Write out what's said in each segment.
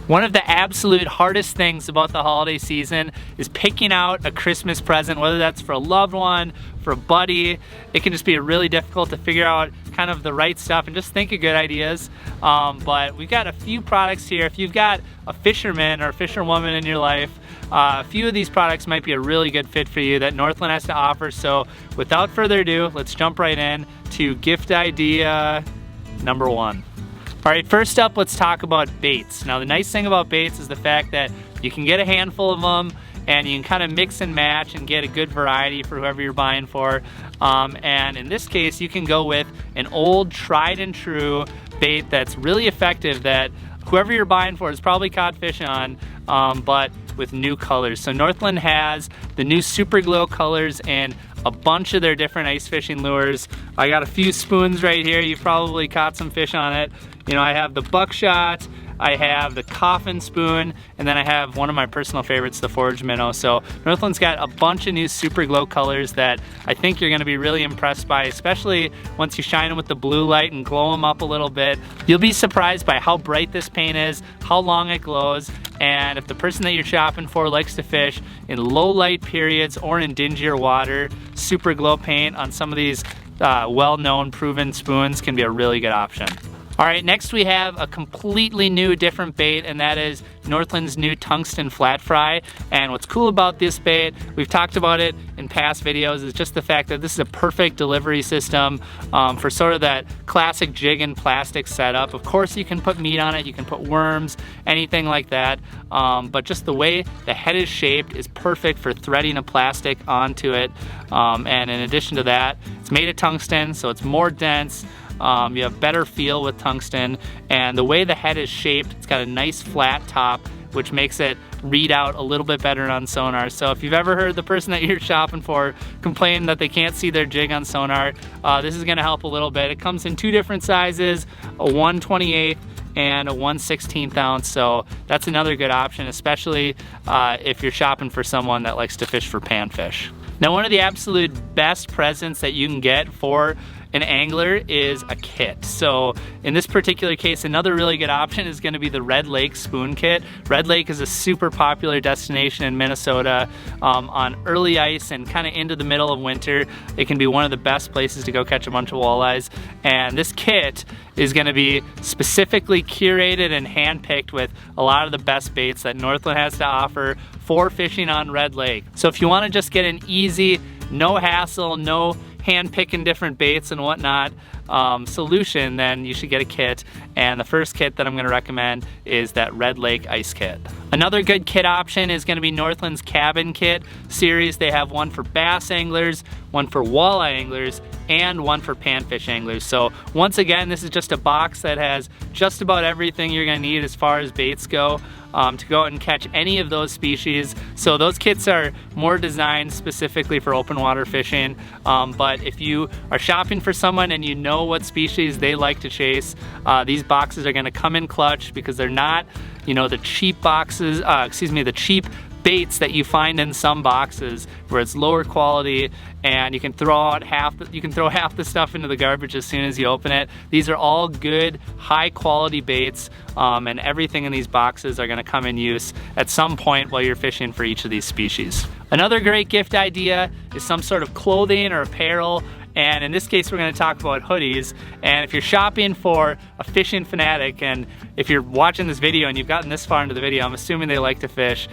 One of the absolute hardest things about the holiday season is picking out a Christmas present, whether that's for a loved one, for a buddy. It can just be really difficult to figure out kind of the right stuff and just think of good ideas. But we've got a few products here. If you've got a fisherman or a fisherwoman in your life, a few of these products might be a really good fit for you that Northland has to offer. So without further ado, let's jump right in to gift idea number 1. All right, first up, let's talk about baits. Now, the nice thing about baits is the fact that you can get a handful of them and you can kind of mix and match and get a good variety for whoever you're buying for. And in this case, you can go with an old tried and true bait that's really effective that whoever you're buying for has probably caught fish on, but with new colors. So Northland has the new Super Glow colors and a bunch of their different ice fishing lures. I got a few spoons right here. You've probably caught some fish on it. You know, I have the buckshot, I have the coffin spoon, and then I have one of my personal favorites, the forage minnow. So Northland's got a bunch of new Super Glow colors that I think you're gonna be really impressed by, especially once you shine them with the blue light and glow them up a little bit. You'll be surprised by how bright this paint is, how long it glows, and if the person that you're shopping for likes to fish in low light periods or in dingier water, Super Glow paint on some of these well-known proven spoons can be a really good option. All right, next we have a completely new different bait, and that is Northland's new tungsten flat fry. And what's cool about this bait, we've talked about it in past videos, is just the fact that this is a perfect delivery system for sort of that classic jig and plastic setup. Of course, you can put meat on it, you can put worms, anything like that. But just the way the head is shaped is perfect for threading a plastic onto it. And in addition to that, it's made of tungsten, so it's more dense. You have better feel with tungsten, and the way the head is shaped, it's got a nice flat top, which makes it read out a little bit better on sonar. So if you've ever heard the person that you're shopping for complain that they can't see their jig on sonar, this is gonna help a little bit. It comes in 2 different sizes, a 1/28 and a 1/16 ounce, so that's another good option, especially if you're shopping for someone that likes to fish for panfish. Now, one of the absolute best presents that you can get for an angler is a kit. So in this particular case, another really good option is gonna be the Red Lake spoon kit. Red Lake is a super popular destination in Minnesota on early ice and kind of into the middle of winter. It can be one of the best places to go catch a bunch of walleyes. And this kit is gonna be specifically curated and handpicked with a lot of the best baits that Northland has to offer for fishing on Red Lake. So if you wanna just get an easy, no hassle, no hand picking different baits and whatnot solution, then you should get a kit. And the first kit that I'm gonna recommend is that Red Lake ice kit. Another good kit option is gonna be Northland's cabin kit series. They have one for bass anglers, one for walleye anglers, and one for panfish anglers. So once again, this is just a box that has just about everything you're gonna need as far as baits go to go out and catch any of those species. So those kits are more designed specifically for open water fishing, but if you are shopping for someone and you know what species they like to chase, these boxes are gonna come in clutch because they're not, you know, the cheap boxes, the cheap baits that you find in some boxes where it's lower quality and you can throw half the stuff into the garbage as soon as you open it. These are all good, high quality baits, and everything in these boxes are gonna come in use at some point while you're fishing for each of these species. Another great gift idea is some sort of clothing or apparel. And in this case, we're gonna talk about hoodies. And if you're shopping for a fishing fanatic, and if you're watching this video and you've gotten this far into the video, I'm assuming they like to fish.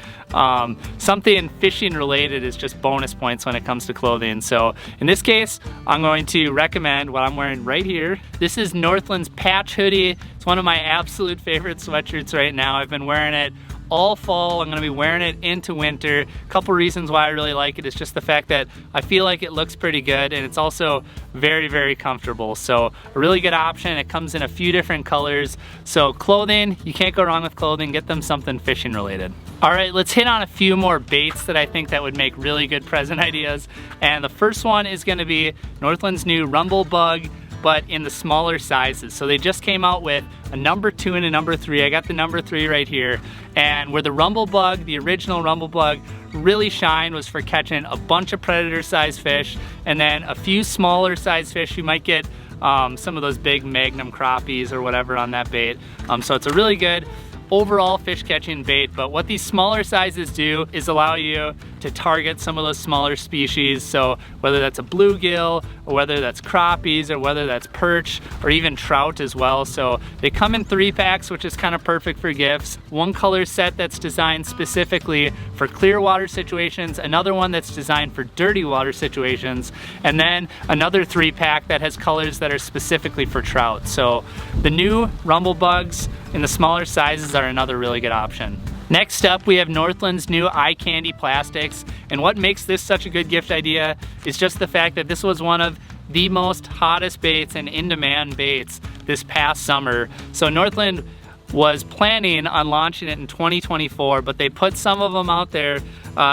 Something fishing related is just bonus points when it comes to clothing. So in this case, I'm going to recommend what I'm wearing right here. This is Northland's patch hoodie. It's one of my absolute favorite sweatshirts right now. I've been wearing it all fall. I'm gonna be wearing it into winter. A couple reasons why I really like it is just the fact that I feel like it looks pretty good, and it's also very, very comfortable. So a really good option. It comes in a few different colors. So clothing, you can't go wrong with clothing. Get them something fishing related. All right, let's hit on a few more baits that I think that would make really good present ideas. And the first one is gonna be Northland's new Rumble Bug, but in the smaller sizes. So they just came out with a number 2 and a number 3. I got the number 3 right here. And where the Rumble Bug, the original Rumble Bug, really shined was for catching a bunch of predator sized fish and then a few smaller sized fish. You might get some of those big magnum crappies or whatever on that bait. So it's a really good overall fish catching bait, but what these smaller sizes do is allow you to target some of those smaller species. So whether that's a bluegill, or whether that's crappies, or whether that's perch, or even trout as well. So they come in 3-packs, which is kind of perfect for gifts. One color set that's designed specifically for clear water situations, another one that's designed for dirty water situations, and then another 3-pack that has colors that are specifically for trout. So the new rumble bugs in the smaller sizes are another really good option. Next up, we have Northland's new eye candy plastics, and what makes this such a good gift idea is just the fact that this was one of the most hottest baits and in-demand baits this past summer. So Northland was planning on launching it in 2024, but they put some of them out there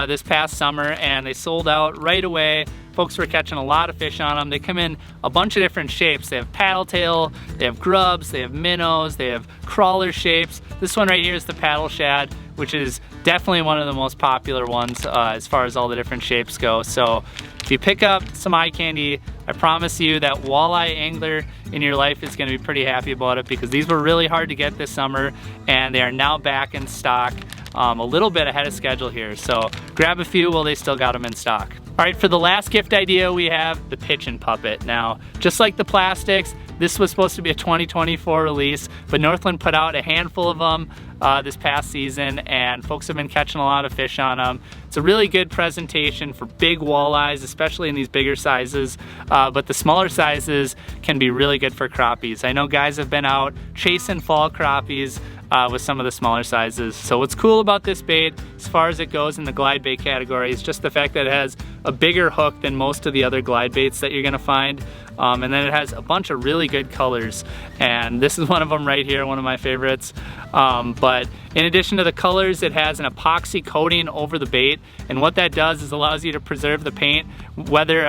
this past summer and they sold out right away. Folks were catching a lot of fish on them. They come in a bunch of different shapes. They have paddle tail, they have grubs, they have minnows, they have crawler shapes. This one right here is the paddle shad, which is definitely one of the most popular ones as far as all the different shapes go. So if you pick up some eye candy, I promise you that walleye angler in your life is gonna be pretty happy about it, because these were really hard to get this summer and they are now back in stock a little bit ahead of schedule here. So grab a few while they still got them in stock. All right, for the last gift idea, we have the pigeon puppet. Now, just like the plastics, this was supposed to be a 2024 release, but Northland put out a handful of them this past season, and folks have been catching a lot of fish on them. It's a really good presentation for big walleyes, especially in these bigger sizes, but the smaller sizes can be really good for crappies. I know guys have been out chasing fall crappies with some of the smaller sizes. So what's cool about this bait, as far as it goes in the glide bait category, is just the fact that it has a bigger hook than most of the other glide baits that you're gonna find. And then it has a bunch of really good colors. And this is one of them right here, one of my favorites. But in addition to the colors, it has an epoxy coating over the bait. And what that does is allows you to preserve the paint, whether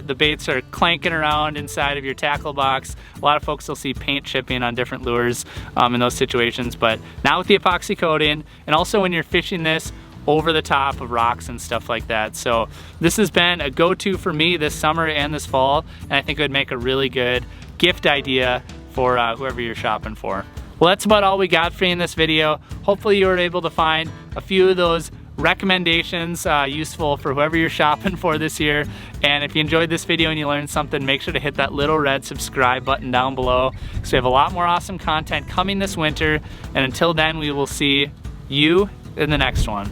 the baits are clanking around inside of your tackle box. A lot of folks will see paint chipping on different lures in those situations. But now with the epoxy coating, and also when you're fishing this over the top of rocks and stuff like that. So this has been a go-to for me this summer and this fall, and I think it would make a really good gift idea for whoever you're shopping for. Well, that's about all we got for you in this video. Hopefully you were able to find a few of those recommendations useful for whoever you're shopping for this year. And if you enjoyed this video and you learned something, make sure to hit that little red subscribe button down below, because we have a lot more awesome content coming this winter. And until then, we will see you in the next one.